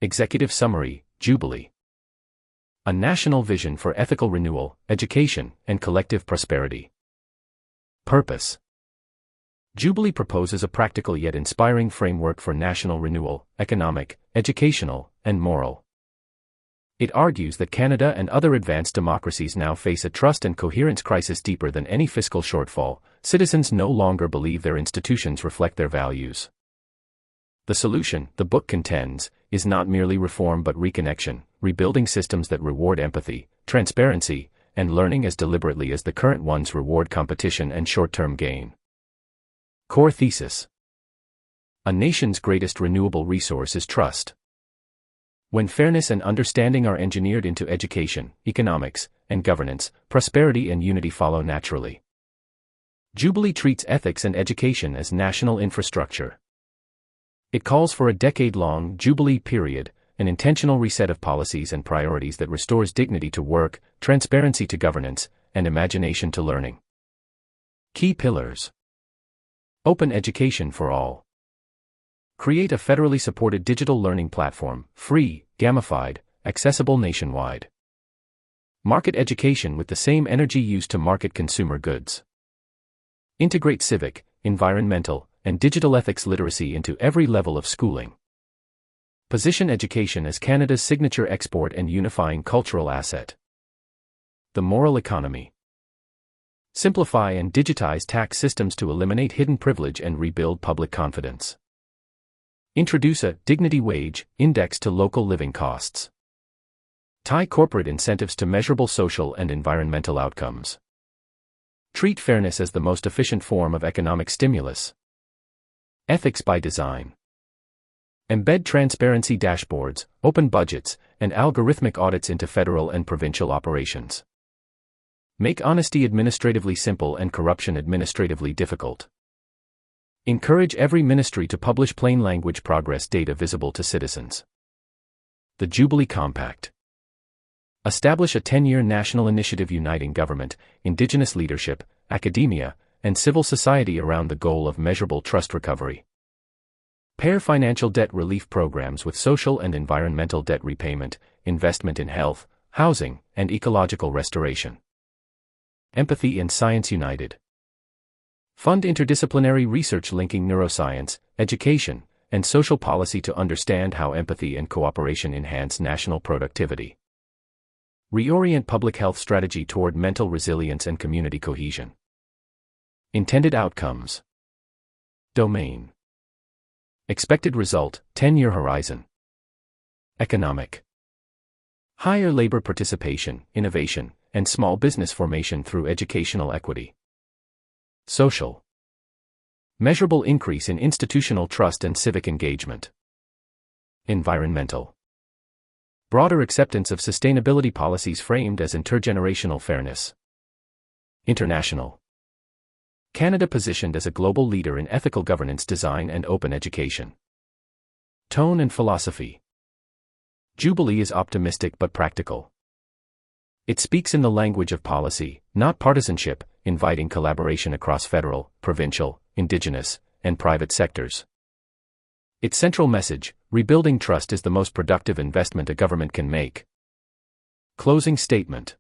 Executive Summary, JUBILEE. A national vision for ethical renewal, education, and collective prosperity. Purpose. JUBILEE proposes a practical yet inspiring framework for national renewal, economic, educational, and moral. It argues that Canada and other advanced democracies now face a trust and coherence crisis deeper than any fiscal shortfall. Citizens no longer believe their institutions reflect their values. The solution, the book contends, is not merely reform but reconnection, rebuilding systems that reward empathy, transparency, and learning as deliberately as the current ones reward competition and short-term gain. Core thesis. A nation's greatest renewable resource is trust. When fairness and understanding are engineered into education, economics, and governance, prosperity and unity follow naturally. JUBILEE treats ethics and education as national infrastructure. It calls for a decade-long JUBILEE period, an intentional reset of policies and priorities that restores dignity to work, transparency to governance, and imagination to learning. Key pillars. Open education for all. Create a federally supported digital learning platform, free, gamified, accessible nationwide. Market education with the same energy used to market consumer goods. Integrate civic, environmental, and digital ethics literacy into every level of schooling. Position education as Canada's signature export and unifying cultural asset. The moral economy. Simplify and digitize tax systems to eliminate hidden privilege and rebuild public confidence. Introduce a dignity wage index to local living costs. Tie corporate incentives to measurable social and environmental outcomes. Treat fairness as the most efficient form of economic stimulus. Ethics by design. Embed transparency dashboards, open budgets, and algorithmic audits into federal and provincial operations. Make honesty administratively simple and corruption administratively difficult. Encourage every ministry to publish plain language progress data visible to citizens. The JUBILEE Compact. Establish a 10-year national initiative uniting government, Indigenous leadership, academia, and civil society around the goal of measurable trust recovery. Pair financial debt relief programs with social and environmental debt repayment, investment in health, housing, and ecological restoration. Empathy and science united. Fund interdisciplinary research linking neuroscience, education, and social policy to understand how empathy and cooperation enhance national productivity. Reorient public health strategy toward mental resilience and community cohesion. Intended outcomes. Domain. Expected result, 10-year horizon. Economic. Higher labor participation, innovation, and small business formation through educational equity. Social. Measurable increase in institutional trust and civic engagement. Environmental. Broader acceptance of sustainability policies framed as intergenerational fairness. International. Canada positioned as a global leader in ethical governance design and open education. Tone and philosophy. JUBILEE is optimistic but practical. It speaks in the language of policy, not partisanship, inviting collaboration across federal, provincial, Indigenous, and private sectors. Its central message, rebuilding trust is the most productive investment a government can make. Closing statement.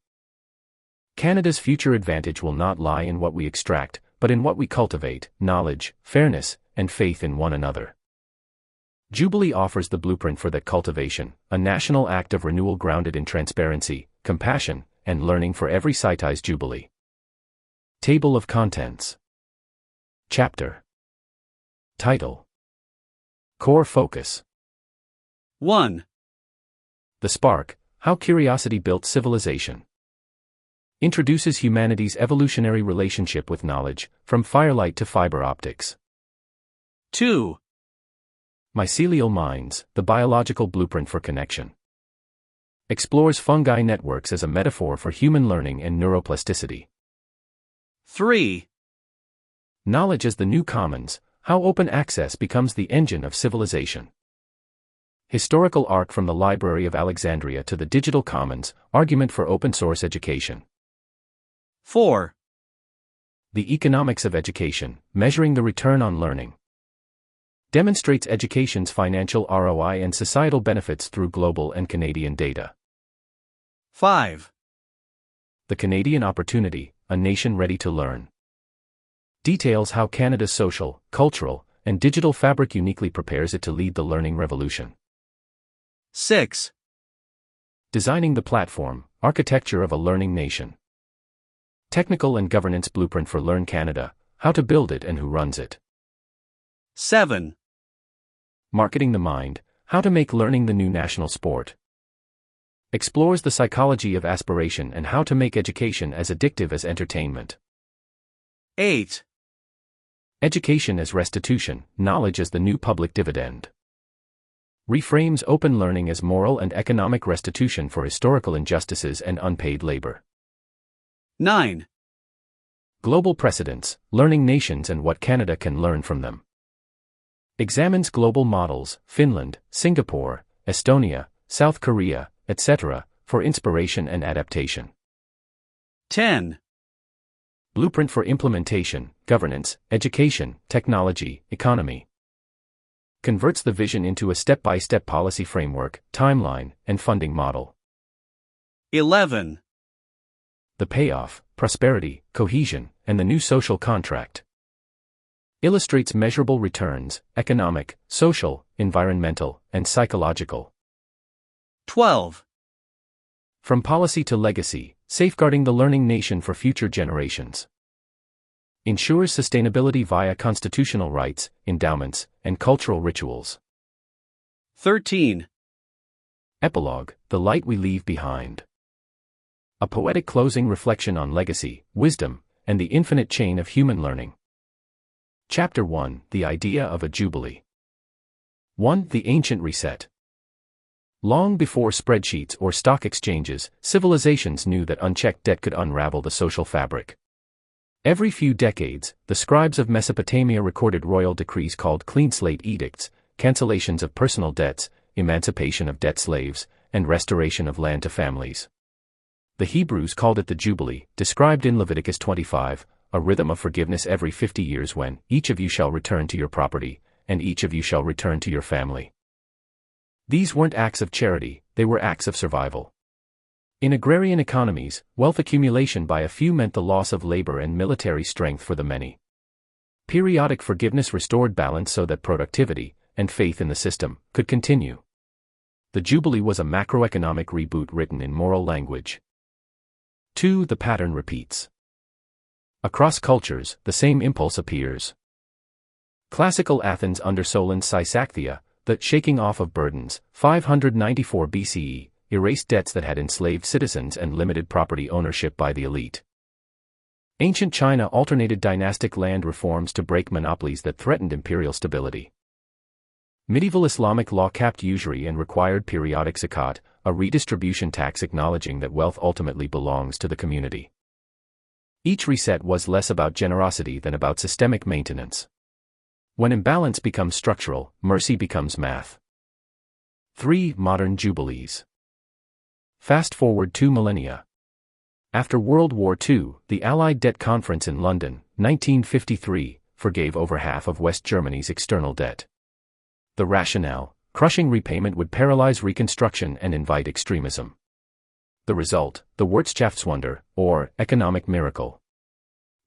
Canada's future advantage will not lie in what we extract, but in what we cultivate: knowledge, fairness, and faith in one another. JUBILEE offers the blueprint for that cultivation, a national act of renewal grounded in transparency, compassion, and learning for every cities JUBILEE. Table of contents. Chapter. Title. Core focus. 1. The Spark, How Curiosity Built Civilization. Introduces humanity's evolutionary relationship with knowledge, from firelight to fiber optics. 2. Mycelial minds, the biological blueprint for connection. Explores fungi networks as a metaphor for human learning and neuroplasticity. 3. Knowledge as the new commons, how open access becomes the engine of civilization. Historical arc from the Library of Alexandria to the digital commons, argument for open source education. 4. The economics of education, measuring the return on learning. Demonstrates education's financial ROI and societal benefits through global and Canadian data. 5. The Canadian Opportunity, a nation ready to learn. Details how Canada's social, cultural, and digital fabric uniquely prepares it to lead the learning revolution. 6. Designing the platform, architecture of a learning nation. Technical and governance blueprint for Learn Canada, how to build it and who runs it. 7. Marketing the mind, how to make learning the new national sport. Explores the psychology of aspiration and how to make education as addictive as entertainment. 8. Education as restitution, knowledge as the new public dividend. Reframes open learning as moral and economic restitution for historical injustices and unpaid labor. 9. Global precedents, learning nations and what Canada can learn from them. Examines global models, Finland, Singapore, Estonia, South Korea, etc., for inspiration and adaptation. 10. Blueprint for implementation, governance, education, technology, economy. Converts the vision into a step-by-step policy framework, timeline, and funding model. 11. The payoff, prosperity, cohesion, and the new social contract. Illustrates measurable returns, economic, social, environmental, and psychological. 12. From policy to legacy, safeguarding the learning nation for future generations. Ensures sustainability via constitutional rights, endowments, and cultural rituals. 13. Epilogue, the light we leave behind. A poetic closing reflection on legacy, wisdom, and the infinite chain of human learning. Chapter 1, The Idea of a Jubilee. 1. The Ancient Reset. Long before spreadsheets or stock exchanges, civilizations knew that unchecked debt could unravel the social fabric. Every few decades, the scribes of Mesopotamia recorded royal decrees called clean slate edicts, cancellations of personal debts, emancipation of debt slaves, and restoration of land to families. The Hebrews called it the Jubilee, described in Leviticus 25, a rhythm of forgiveness every 50 years when each of you shall return to your property, and each of you shall return to your family. These weren't acts of charity, they were acts of survival. In agrarian economies, wealth accumulation by a few meant the loss of labor and military strength for the many. Periodic forgiveness restored balance so that productivity, and faith in the system, could continue. The Jubilee was a macroeconomic reboot written in moral language. 2. The pattern repeats. Across cultures, the same impulse appears. Classical Athens under Solon's Sisakthia, the shaking off of burdens, 594 BCE, erased debts that had enslaved citizens and limited property ownership by the elite. Ancient China alternated dynastic land reforms to break monopolies that threatened imperial stability. Medieval Islamic law capped usury and required periodic zakat, a redistribution tax acknowledging that wealth ultimately belongs to the community. Each reset was less about generosity than about systemic maintenance. When imbalance becomes structural, mercy becomes math. 3. Modern Jubilees. Fast forward 2 millennia. After World War II, the Allied Debt Conference in London, 1953, forgave over half of West Germany's external debt. The rationale: crushing repayment would paralyze reconstruction and invite extremism. The result: the Wirtschaftswunder, or economic miracle.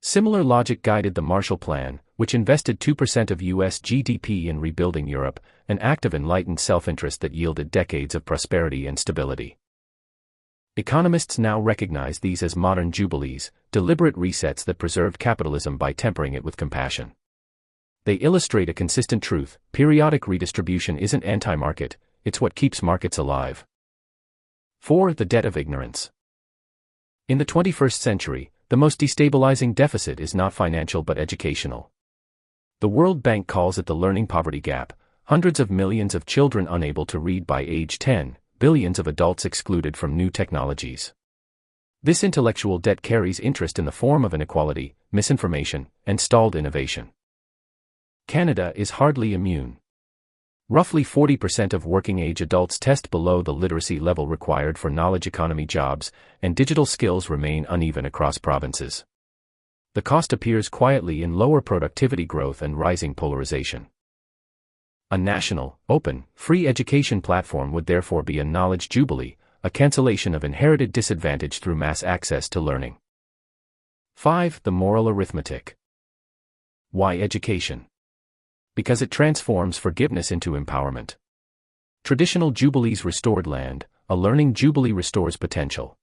Similar logic guided the Marshall Plan, which invested 2% of U.S. GDP in rebuilding Europe, an act of enlightened self-interest that yielded decades of prosperity and stability. Economists now recognize these as modern jubilees, deliberate resets that preserved capitalism by tempering it with compassion. They illustrate a consistent truth: periodic redistribution isn't anti-market, it's what keeps markets alive. 4. The debt of ignorance. In the 21st century, the most destabilizing deficit is not financial but educational. The World Bank calls it the learning poverty gap: hundreds of millions of children unable to read by age 10, billions of adults excluded from new technologies. This intellectual debt carries interest in the form of inequality, misinformation, and stalled innovation. Canada is hardly immune. Roughly 40% of working-age adults test below the literacy level required for knowledge economy jobs, and digital skills remain uneven across provinces. The cost appears quietly in lower productivity growth and rising polarization. A national, open, free education platform would therefore be a knowledge jubilee, a cancellation of inherited disadvantage through mass access to learning. 5. The moral arithmetic. Why education? Because it transforms forgiveness into empowerment. Traditional jubilees restored land, a learning jubilee restores potential.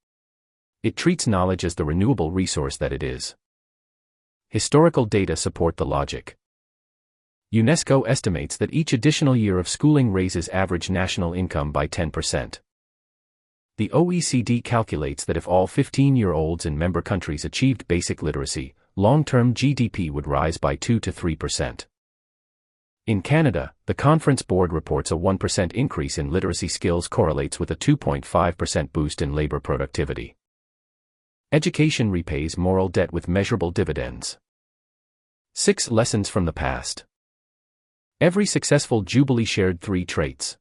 It treats knowledge as the renewable resource that it is. Historical data support the logic. UNESCO estimates that each additional year of schooling raises average national income by 10%. The OECD calculates that if all 15-year-olds in member countries achieved basic literacy, long-term GDP would rise by 2 to 3%. In Canada, the Conference Board reports a 1% increase in literacy skills correlates with a 2.5% boost in labor productivity. Education repays moral debt with measurable dividends. 6 lessons from the past. Every successful jubilee shared 3 traits.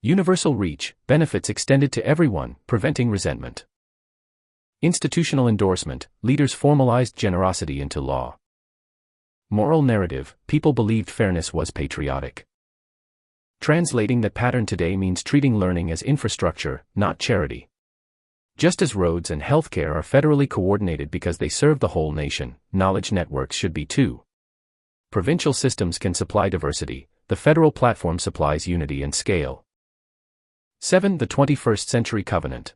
Universal reach, benefits extended to everyone, preventing resentment. Institutional endorsement, leaders formalized generosity into law. Moral narrative, people believed fairness was patriotic. Translating that pattern today means treating learning as infrastructure, not charity. Just as roads and healthcare are federally coordinated because they serve the whole nation, knowledge networks should be too. Provincial systems can supply diversity, the federal platform supplies unity and scale. 7. The 21st Century Covenant.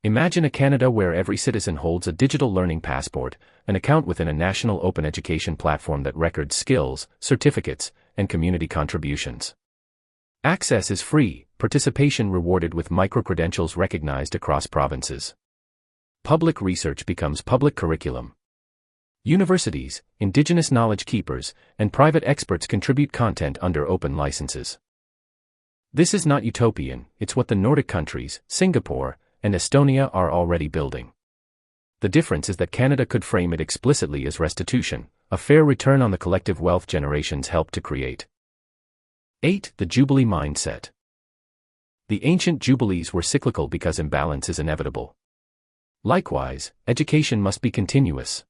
Imagine a Canada where every citizen holds a digital learning passport, an account within a national open education platform that records skills, certificates, and community contributions. Access is free, participation rewarded with micro-credentials recognized across provinces. Public research becomes public curriculum. Universities, indigenous knowledge keepers, and private experts contribute content under open licenses. This is not utopian, it's what the Nordic countries, Singapore, and Estonia are already building. The difference is that Canada could frame it explicitly as restitution, a fair return on the collective wealth generations helped to create. 8. The Jubilee mindset. The ancient jubilees were cyclical because imbalance is inevitable. Likewise, education must be continuous.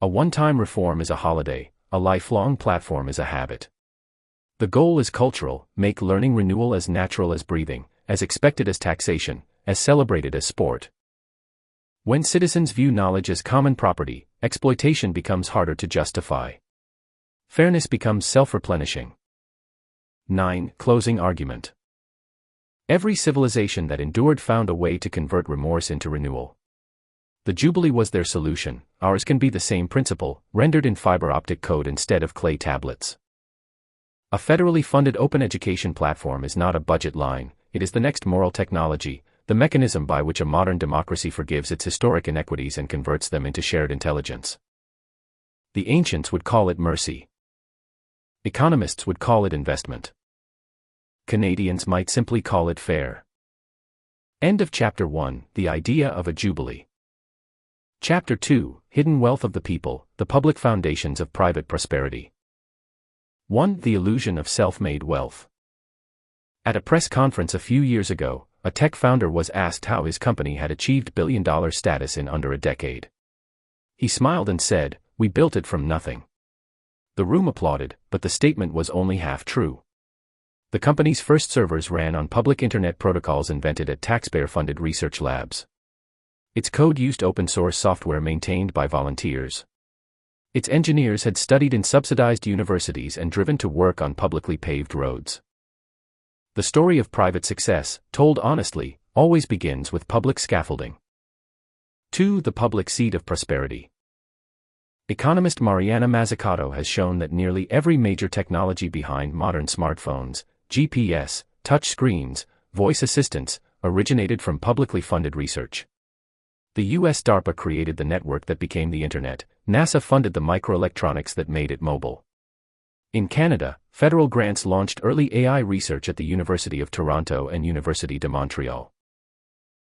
A one-time reform is a holiday, a lifelong platform is a habit. The goal is cultural, make learning renewal as natural as breathing, as expected as taxation, as celebrated as sport. When citizens view knowledge as common property, exploitation becomes harder to justify. Fairness becomes self-replenishing. 9. Closing argument. Every civilization that endured found a way to convert remorse into renewal. The Jubilee was their solution, ours can be the same principle, rendered in fiber optic code instead of clay tablets. A federally funded open education platform is not a budget line, it is the next moral technology, the mechanism by which a modern democracy forgives its historic inequities and converts them into shared intelligence. The ancients would call it mercy. Economists would call it investment. Canadians might simply call it fair. End of Chapter 1, The Idea of a Jubilee. Chapter 2, Hidden Wealth of the People, the Public Foundations of Private Prosperity. 1. The Illusion of Self-Made Wealth. At a press conference a few years ago, a tech founder was asked how his company had achieved billion-dollar status in under a decade. He smiled and said, "We built it from nothing." The room applauded, but the statement was only half true. The company's first servers ran on public internet protocols invented at taxpayer-funded research labs. Its code used open-source software maintained by volunteers. Its engineers had studied in subsidized universities and driven to work on publicly paved roads. The story of private success, told honestly, always begins with public scaffolding. 2. The public seed of prosperity. Economist Mariana Mazzucato has shown that nearly every major technology behind modern smartphones, GPS, touch screens, voice assistants, originated from publicly funded research. The US DARPA created the network that became the Internet, NASA funded the microelectronics that made it mobile. In Canada, federal grants launched early AI research at the University of Toronto and Université de Montréal.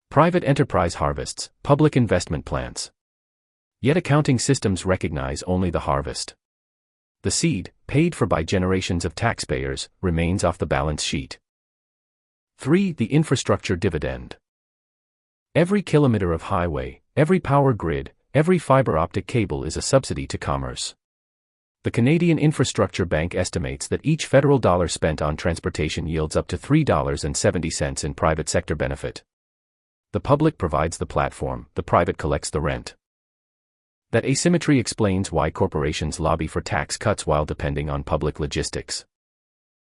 Private enterprise harvests, public investment plants. Yet accounting systems recognize only the harvest. The seed, paid for by generations of taxpayers, remains off the balance sheet. 3. The infrastructure dividend. Every kilometer of highway, every power grid, every fiber optic cable is a subsidy to commerce. The Canadian Infrastructure Bank estimates that each federal dollar spent on transportation yields up to $3.70 in private sector benefit. The public provides the platform, the private collects the rent. That asymmetry explains why corporations lobby for tax cuts while depending on public logistics.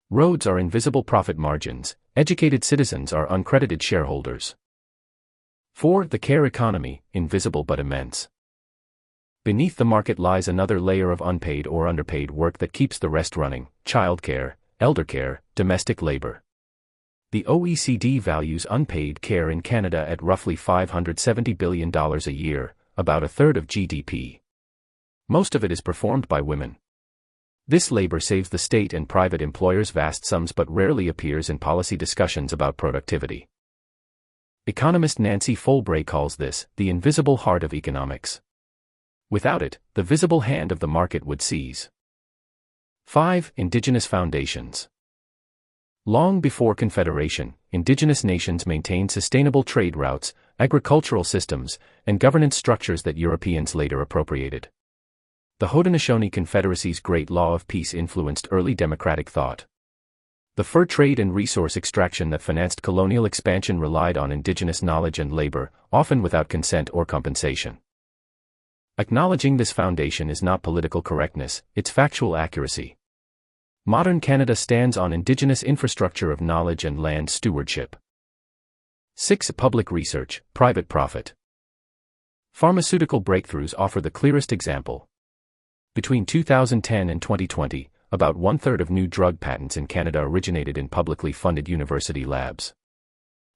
Roads are invisible profit margins, educated citizens are uncredited shareholders. 4. The care economy, invisible but immense. Beneath the market lies another layer of unpaid or underpaid work that keeps the rest running: childcare, eldercare, domestic labor. The OECD values unpaid care in Canada at roughly $570 billion a year, about a third of GDP. Most of it is performed by women. This labor saves the state and private employers vast sums but rarely appears in policy discussions about productivity. Economist Nancy Folbray calls this the invisible heart of economics. Without it, the visible hand of the market would seize. 5. Indigenous foundations. Long before Confederation, Indigenous nations maintained sustainable trade routes, agricultural systems, and governance structures that Europeans later appropriated. The Haudenosaunee Confederacy's Great Law of Peace influenced early democratic thought. The fur trade and resource extraction that financed colonial expansion relied on Indigenous knowledge and labor, often without consent or compensation. Acknowledging this foundation is not political correctness, it's factual accuracy. Modern Canada stands on Indigenous infrastructure of knowledge and land stewardship. 6. Public research, private profit. Pharmaceutical breakthroughs offer the clearest example. Between 2010 and 2020, about one-third of new drug patents in Canada originated in publicly funded university labs.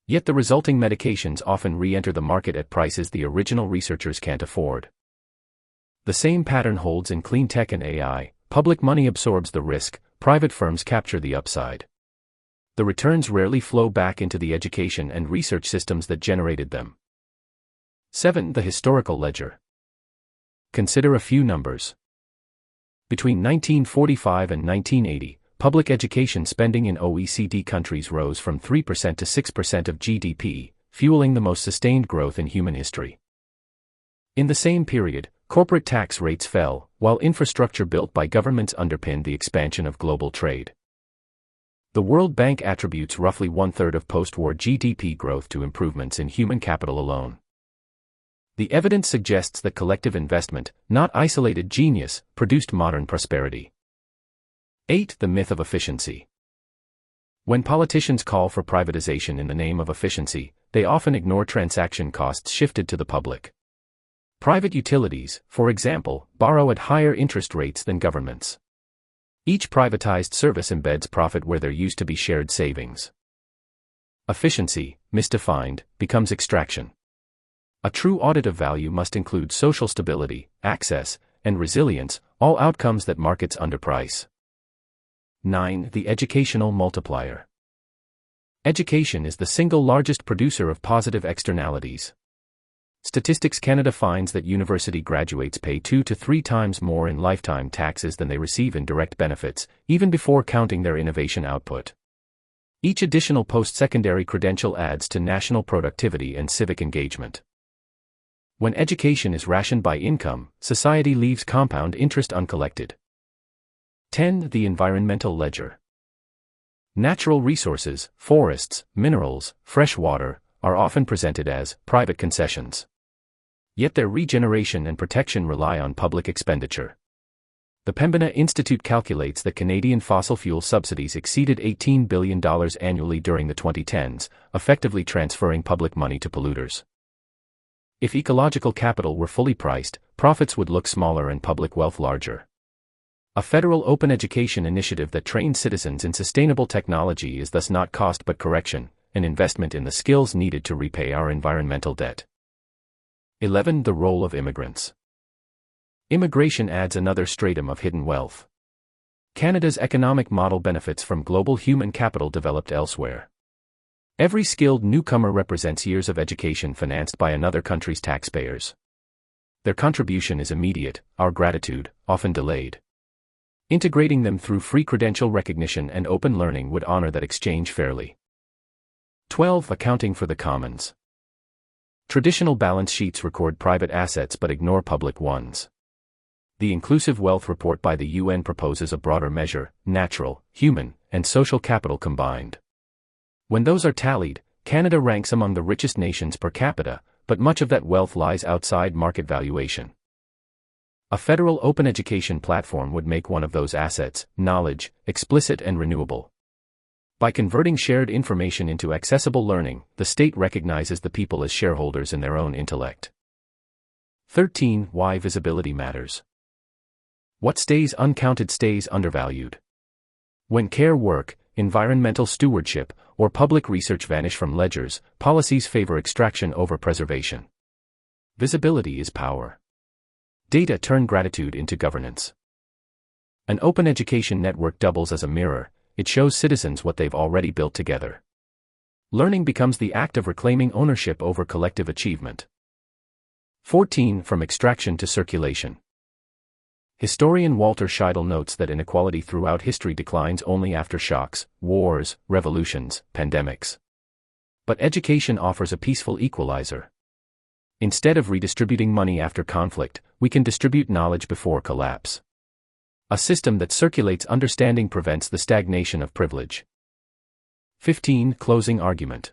Yet the resulting medications often re-enter the market at prices the original researchers can't afford. The same pattern holds in clean tech and AI. Public money absorbs the risk, private firms capture the upside. The returns rarely flow back into the education and research systems that generated them. 7. The historical ledger. Consider a few numbers. Between 1945 and 1980, public education spending in OECD countries rose from 3% to 6% of GDP, fueling the most sustained growth in human history. In the same period, corporate tax rates fell, while infrastructure built by governments underpinned the expansion of global trade. The World Bank attributes roughly one-third of post-war GDP growth to improvements in human capital alone. The evidence suggests that collective investment, not isolated genius, produced modern prosperity. 8. The myth of efficiency. When politicians call for privatization in the name of efficiency, they often ignore transaction costs shifted to the public. Private utilities, for example, borrow at higher interest rates than governments. Each privatized service embeds profit where there used to be shared savings. Efficiency, misdefined, becomes extraction. A true audit of value must include social stability, access, and resilience, all outcomes that markets underprice. 9. The educational multiplier. Education is the single largest producer of positive externalities. Statistics Canada finds that university graduates pay 2 to 3 times more in lifetime taxes than they receive in direct benefits, even before counting their innovation output. Each additional post-secondary credential adds to national productivity and civic engagement. When education is rationed by income, society leaves compound interest uncollected. 10. The environmental ledger. Natural resources, forests, minerals, fresh water, are often presented as private concessions. Yet their regeneration and protection rely on public expenditure. The Pembina Institute calculates that Canadian fossil fuel subsidies exceeded $18 billion annually during the 2010s, effectively transferring public money to polluters. If ecological capital were fully priced, profits would look smaller and public wealth larger. A federal open education initiative that trains citizens in sustainable technology is thus not cost but correction, an investment in the skills needed to repay our environmental debt. 11. The role of immigrants. Immigration adds another stratum of hidden wealth. Canada's economic model benefits from global human capital developed elsewhere. Every skilled newcomer represents years of education financed by another country's taxpayers. Their contribution is immediate, our gratitude, often delayed. Integrating them through free credential recognition and open learning would honor that exchange fairly. 12. Accounting for the commons. Traditional balance sheets record private assets but ignore public ones. The Inclusive Wealth Report by the UN proposes a broader measure: natural, human, and social capital combined. When those are tallied, Canada ranks among the richest nations per capita, but much of that wealth lies outside market valuation. A federal open education platform would make one of those assets, knowledge, explicit and renewable. By converting shared information into accessible learning, the state recognizes the people as shareholders in their own intellect. 13. Why visibility matters. What stays uncounted stays undervalued. When care work, environmental stewardship, or public research vanish from ledgers, policies favor extraction over preservation. Visibility is power. Data turn gratitude into governance. An open education network doubles as a mirror. It shows citizens what they've already built together. Learning becomes the act of reclaiming ownership over collective achievement. 14. From extraction to circulation. Historian Walter Scheidel notes that inequality throughout history declines only after shocks, wars, revolutions, pandemics. But education offers a peaceful equalizer. Instead of redistributing money after conflict, we can distribute knowledge before collapse. A system that circulates understanding prevents the stagnation of privilege. 15. Closing argument.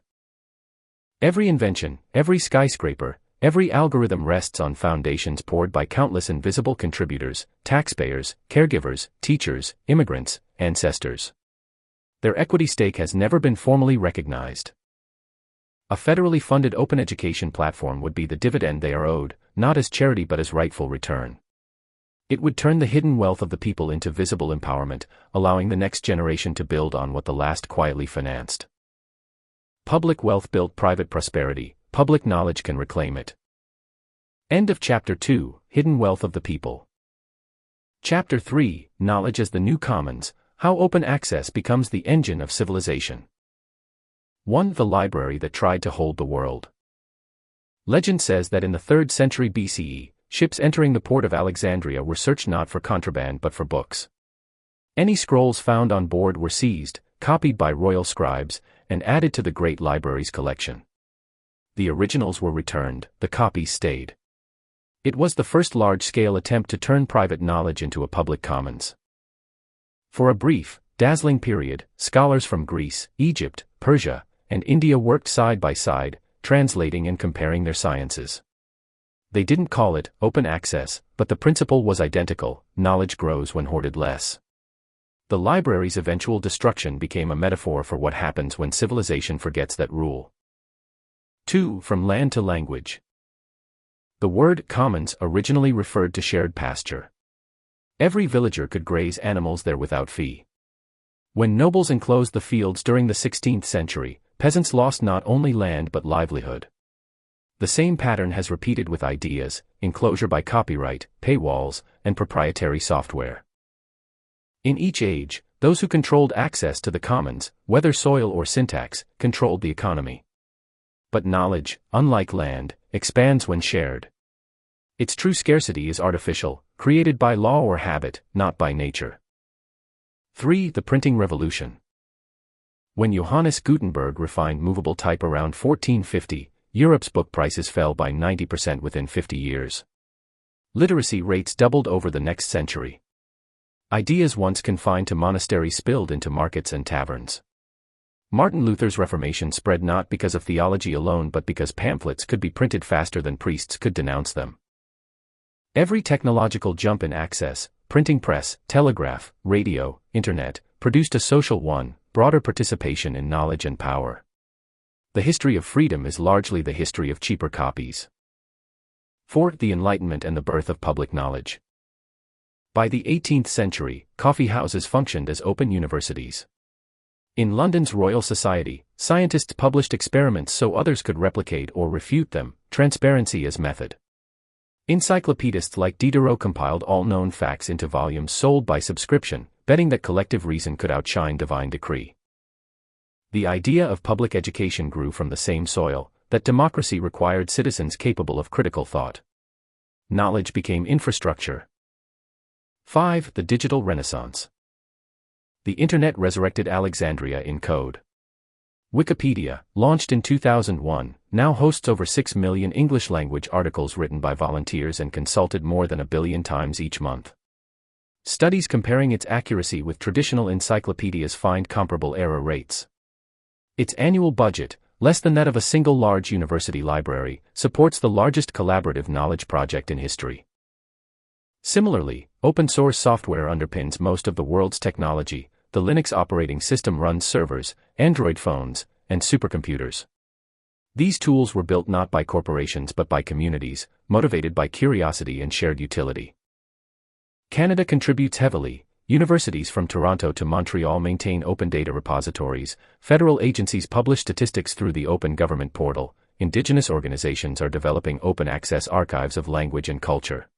Every invention, every skyscraper, every algorithm rests on foundations poured by countless invisible contributors: taxpayers, caregivers, teachers, immigrants, ancestors. Their equity stake has never been formally recognized. A federally funded open education platform would be the dividend they are owed, not as charity but as rightful return. It would turn the hidden wealth of the people into visible empowerment, allowing the next generation to build on what the last quietly financed. Public wealth built private prosperity. Public knowledge can reclaim it. End of Chapter 2, Hidden Wealth of the People. Chapter 3, Knowledge as the New Commons, How Open Access Becomes the Engine of Civilization. 1. The library that tried to hold the world. Legend says that in the 3rd century BCE, ships entering the port of Alexandria were searched not for contraband but for books. Any scrolls found on board were seized, copied by royal scribes, and added to the great library's collection. The originals were returned, the copies stayed. It was the first large-scale attempt to turn private knowledge into a public commons. For a brief, dazzling period, scholars from Greece, Egypt, Persia, and India worked side by side, translating and comparing their sciences. They didn't call it open access, but the principle was identical: knowledge grows when hoarded less. The library's eventual destruction became a metaphor for what happens when civilization forgets that rule. 2. From land to language. The word commons originally referred to shared pasture. Every villager could graze animals there without fee. When nobles enclosed the fields during the 16th century, peasants lost not only land but livelihood. The same pattern has repeated with ideas: enclosure by copyright, paywalls, and proprietary software. In each age, those who controlled access to the commons, whether soil or syntax, controlled the economy. But knowledge, unlike land, expands when shared. Its true scarcity is artificial, created by law or habit, not by nature. 3. The printing revolution. When Johannes Gutenberg refined movable type around 1450, Europe's book prices fell by 90% within 50 years. Literacy rates doubled over the next century. Ideas once confined to monasteries spilled into markets and taverns. Martin Luther's Reformation spread not because of theology alone but because pamphlets could be printed faster than priests could denounce them. Every technological jump in access, printing press, telegraph, radio, internet, produced a social one: broader participation in knowledge and power. The history of freedom is largely the history of cheaper copies. 4. The Enlightenment and the birth of public knowledge. By the 18th century, coffee houses functioned as open universities. In London's Royal Society, scientists published experiments so others could replicate or refute them, transparency as method. Encyclopedists like Diderot compiled all known facts into volumes sold by subscription, betting that collective reason could outshine divine decree. The idea of public education grew from the same soil, that democracy required citizens capable of critical thought. Knowledge became infrastructure. 5. The Digital Renaissance. The Internet resurrected Alexandria in code. Wikipedia, launched in 2001, now hosts over 6 million English-language articles written by volunteers and consulted more than 1 billion times each month. Studies comparing its accuracy with traditional encyclopedias find comparable error rates. Its annual budget, less than that of a single large university library, supports the largest collaborative knowledge project in history. Similarly, open-source software underpins most of the world's technology. The Linux operating system runs servers, Android phones, and supercomputers. These tools were built not by corporations but by communities, motivated by curiosity and shared utility. Canada contributes heavily. Universities from Toronto to Montreal maintain open data repositories, federal agencies publish statistics through the Open Government Portal, Indigenous organizations are developing open access archives of language and culture.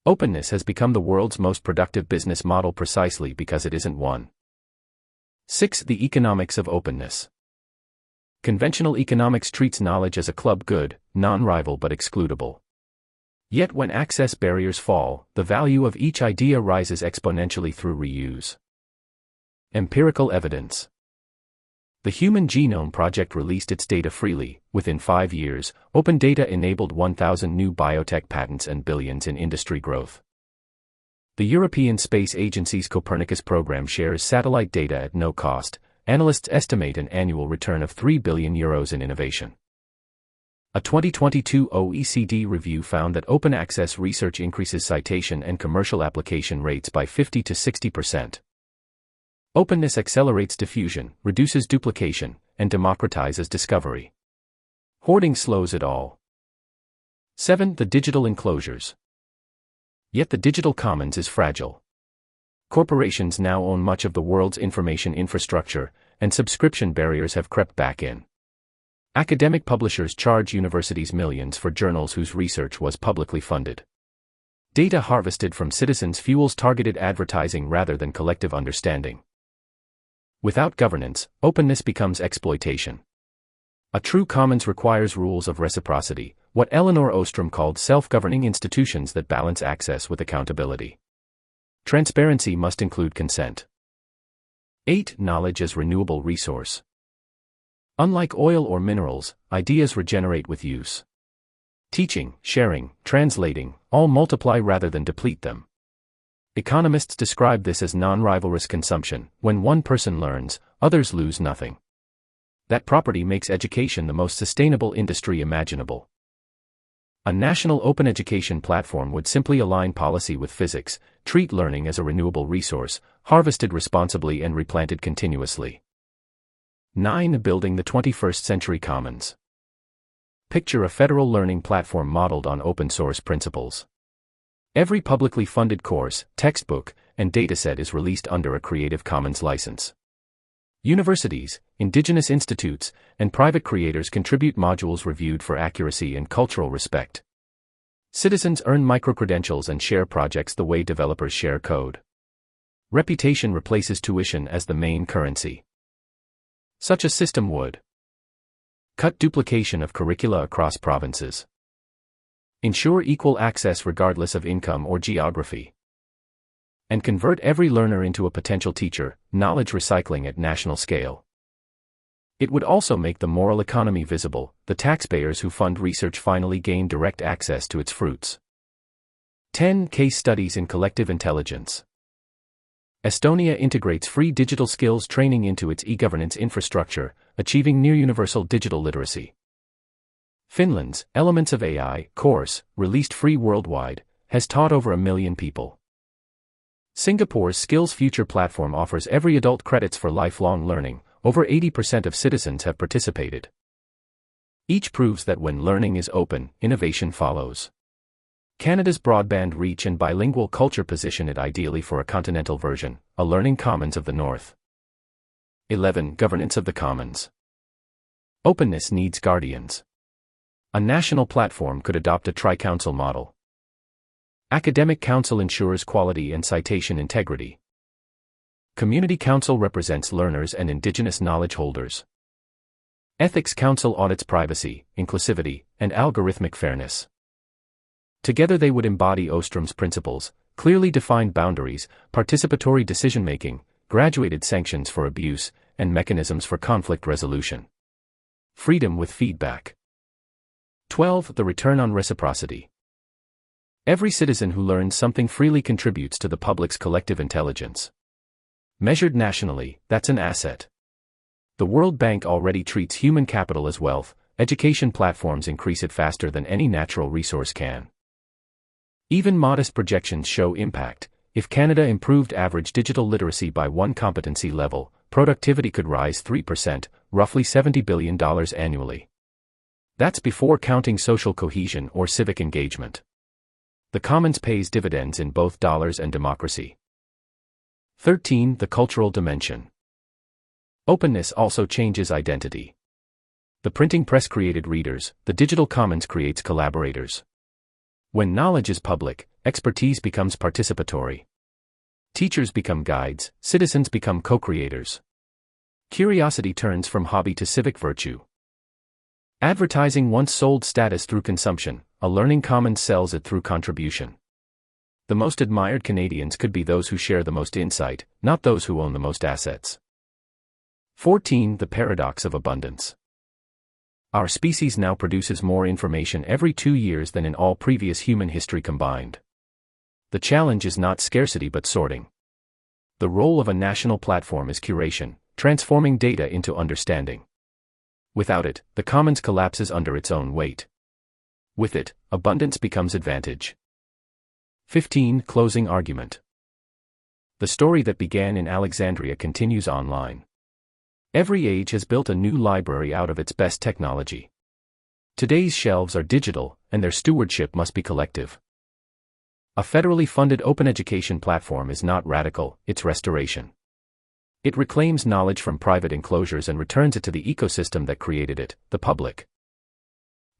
Openness has become the world's most productive business model precisely because it isn't one. 6. The economics of openness. Conventional economics treats knowledge as a club good, non-rival but excludable. Yet when access barriers fall, the value of each idea rises exponentially through reuse. Empirical evidence. The Human Genome Project released its data freely. Within 5 years, open data enabled 1,000 new biotech patents and billions in industry growth. The European Space Agency's Copernicus program shares satellite data at no cost. Analysts estimate an annual return of €3 billion in innovation. A 2022 OECD review found that open access research increases citation and commercial application rates by 50 to 60%. Openness accelerates diffusion, reduces duplication, and democratizes discovery. Hoarding slows it all. 7. The digital enclosures. Yet the digital commons is fragile. Corporations now own much of the world's information infrastructure, and subscription barriers have crept back in. Academic publishers charge universities millions for journals whose research was publicly funded. Data harvested from citizens fuels targeted advertising rather than collective understanding. Without governance, openness becomes exploitation. A true commons requires rules of reciprocity, what Elinor Ostrom called self-governing institutions that balance access with accountability. Transparency must include consent. 8. Knowledge as renewable resource. Unlike oil or minerals, ideas regenerate with use. Teaching, sharing, translating, all multiply rather than deplete them. Economists describe this as non-rivalrous consumption. When one person learns, others lose nothing. That property makes education the most sustainable industry imaginable. A national open education platform would simply align policy with physics, treat learning as a renewable resource, harvested responsibly and replanted continuously. 9. Building the 21st Century Commons. Picture a federal learning platform modeled on open-source principles. Every publicly funded course, textbook, and dataset is released under a Creative Commons license. Universities, indigenous institutes, and private creators contribute modules reviewed for accuracy and cultural respect. Citizens earn microcredentials and share projects the way developers share code. Reputation replaces tuition as the main currency. Such a system would cut duplication of curricula across provinces. Ensure equal access regardless of income or geography. And convert every learner into a potential teacher, knowledge recycling at national scale. It would also make the moral economy visible. The taxpayers who fund research finally gain direct access to its fruits. 10. Case studies in collective intelligence. Estonia integrates free digital skills training into its e-governance infrastructure, achieving near-universal digital literacy. Finland's Elements of AI course, released free worldwide, has taught over 1 million people. Singapore's Skills Future platform offers every adult credits for lifelong learning. Over 80% of citizens have participated. Each proves that when learning is open, innovation follows. Canada's broadband reach and bilingual culture position it ideally for a continental version, a learning commons of the North. 11. Governance of the Commons. Openness needs guardians. A national platform could adopt a tri-council model. Academic council ensures quality and citation integrity. Community council represents learners and indigenous knowledge holders. Ethics council audits privacy, inclusivity, and algorithmic fairness. Together they would embody Ostrom's principles, clearly defined boundaries, participatory decision-making, graduated sanctions for abuse, and mechanisms for conflict resolution. Freedom with feedback. 12. The return on reciprocity. Every citizen who learns something freely contributes to the public's collective intelligence. Measured nationally, that's an asset. The World Bank already treats human capital as wealth. Education platforms increase it faster than any natural resource can. Even modest projections show impact. If Canada improved average digital literacy by one competency level, productivity could rise 3%, roughly $70 billion annually. That's before counting social cohesion or civic engagement. The Commons pays dividends in both dollars and democracy. 13. The cultural dimension. Openness also changes identity. The printing press created readers, the digital commons creates collaborators. When knowledge is public, expertise becomes participatory. Teachers become guides, citizens become co-creators. Curiosity turns from hobby to civic virtue. Advertising once sold status through consumption, a learning commons sells it through contribution. The most admired Canadians could be those who share the most insight, not those who own the most assets. 14. The paradox of abundance. Our species now produces more information every 2 years than in all previous human history combined. The challenge is not scarcity but sorting. The role of a national platform is curation, transforming data into understanding. Without it, the commons collapses under its own weight. With it, abundance becomes advantage. 15. Closing argument. The story that began in Alexandria continues online. Every age has built a new library out of its best technology. Today's shelves are digital, and their stewardship must be collective. A federally funded open education platform is not radical, it's restoration. It reclaims knowledge from private enclosures and returns it to the ecosystem that created it, the public.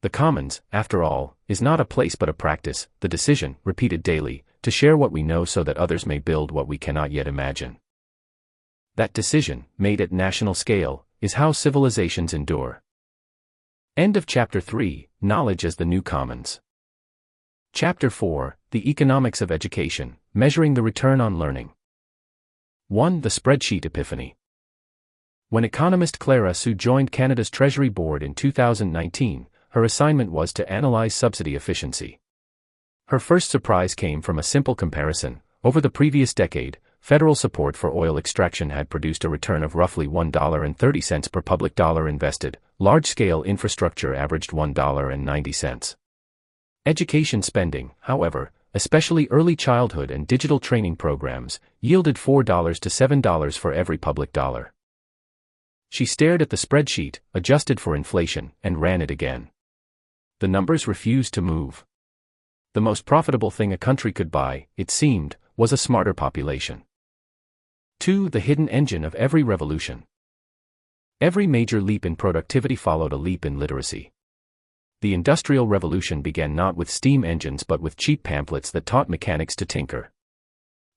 The Commons, after all, is not a place but a practice, the decision, repeated daily, to share what we know so that others may build what we cannot yet imagine. That decision, made at national scale, is how civilizations endure. End of Chapter 3, Knowledge as the New Commons. Chapter 4, The Economics of Education, Measuring the Return on Learning. 1. The Spreadsheet Epiphany. When economist Clara Sue joined Canada's Treasury Board in 2019, her assignment was to analyze subsidy efficiency. Her first surprise came from a simple comparison. Over the previous decade, federal support for oil extraction had produced a return of roughly $1.30 per public dollar invested. Large-scale infrastructure averaged $1.90. Education spending, however, especially early childhood and digital training programs, yielded $4 to $7 for every public dollar. She stared at the spreadsheet, adjusted for inflation, and ran it again. The numbers refused to move. The most profitable thing a country could buy, it seemed, was a smarter population. 2. The hidden engine of every revolution. Every major leap in productivity followed a leap in literacy. The Industrial Revolution began not with steam engines but with cheap pamphlets that taught mechanics to tinker.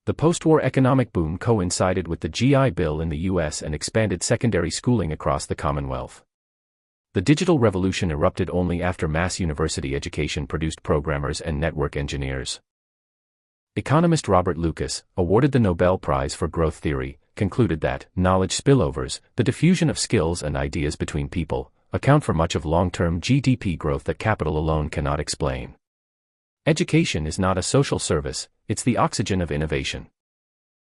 The post-war economic boom coincided with the GI Bill in the US and expanded secondary schooling across the Commonwealth. The digital revolution erupted only after mass university education produced programmers and network engineers. Economist Robert Lucas, awarded the Nobel Prize for Growth Theory, concluded that knowledge spillovers, the diffusion of skills and ideas between people, account for much of long-term GDP growth that capital alone cannot explain. Education is not a social service, it's the oxygen of innovation.